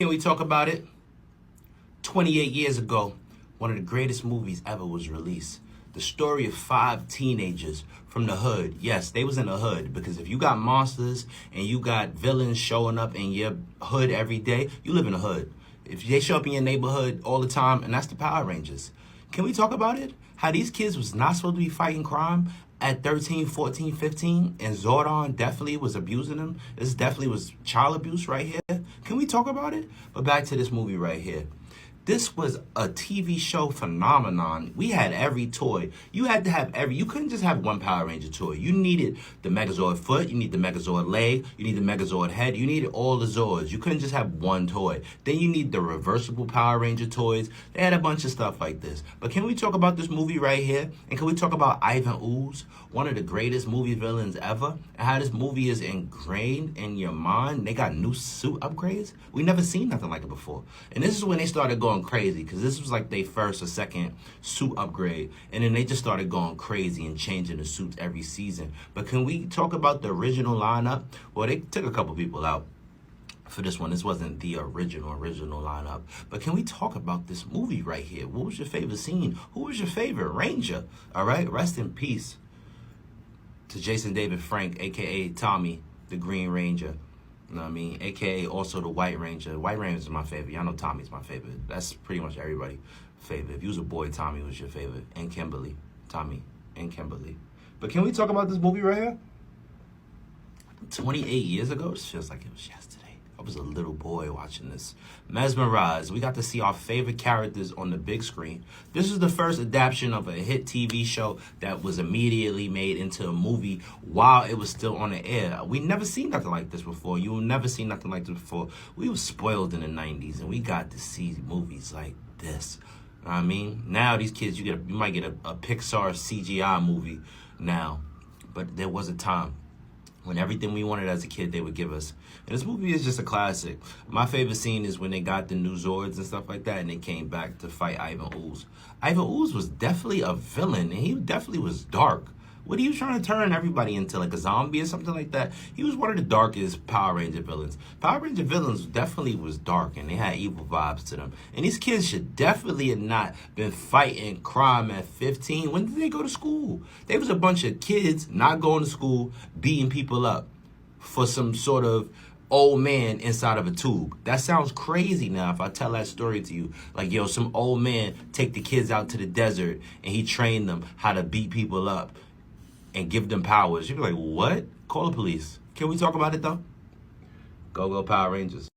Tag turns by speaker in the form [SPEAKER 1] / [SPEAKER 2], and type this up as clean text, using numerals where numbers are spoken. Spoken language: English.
[SPEAKER 1] Can we talk about it? 28 years ago, one of the greatest movies ever was released. The story of 5 teenagers from the hood. Yes, they was in the hood because if you got monsters and you got villains showing up in your hood every day, you live in the hood. If they show up in your neighborhood all the time, and that's the Power Rangers. Can we talk about it? How these kids was not supposed to be fighting crime at 13, 14, 15, and Zordon definitely was abusing them. This definitely was child abuse right here. Can we talk about it? But back to this movie right here. This was a TV show phenomenon. We had every toy. You had to have you couldn't just have one Power Ranger toy. You needed the Megazord foot, you need the Megazord leg, you need the Megazord head, you needed all the Zords. You couldn't just have one toy. Then you need the reversible Power Ranger toys. They had a bunch of stuff like this. But can we talk about this movie right here? And can we talk about Ivan Ooze, one of the greatest movie villains ever? And how this movie is ingrained in your mind. They got new suit upgrades. We never seen nothing like it before. And this is when they started going crazy, because this was like their first or second suit upgrade, and then they just started going crazy and changing the suits every season. But can we talk about the original lineup? Well, they took a couple people out for this one. This wasn't the original lineup. But can we talk about this movie right here? What was your favorite scene? Who was your favorite Ranger? All right, rest in peace to Jason David Frank, aka Tommy the Green Ranger. You know what I mean? AKA also the White Ranger. The White Ranger is my favorite. Y'all know Tommy's my favorite. That's pretty much everybody's favorite. If you was a boy, Tommy was your favorite. And Kimberly. Tommy and Kimberly. But can we talk about this movie right here? 28 years ago? This feels like it was yesterday. I was a little boy watching this. Mesmerized. We got to see our favorite characters on the big screen. This is the first adaptation of a hit TV show that was immediately made into a movie while it was still on the air. We never seen nothing like this before. You will never see nothing like this before. We were spoiled in the 90s, and we got to see movies like this. You know what I mean? Now these kids, you might get a Pixar CGI movie now. But there was a time when everything we wanted as a kid, they would give us. And this movie is just a classic. My favorite scene is when they got the new Zords and stuff like that, and they came back to fight Ivan Ooze. Ivan Ooze was definitely a villain, and he definitely was dark. What he was trying to turn everybody into, like a zombie or something like that. He was one of the darkest Power Ranger villains. Power Ranger villains definitely was dark, and they had evil vibes to them. And these kids should definitely have not been fighting crime at 15. When did they go to school? They was a bunch of kids not going to school, beating people up for some sort of old man inside of a tube. That sounds crazy now if I tell that story to you. Like, yo, some old man take the kids out to the desert, and he trained them how to beat people up and give them powers. You'd be like, what? Call the police. Can we talk about it, though? Go Power Rangers.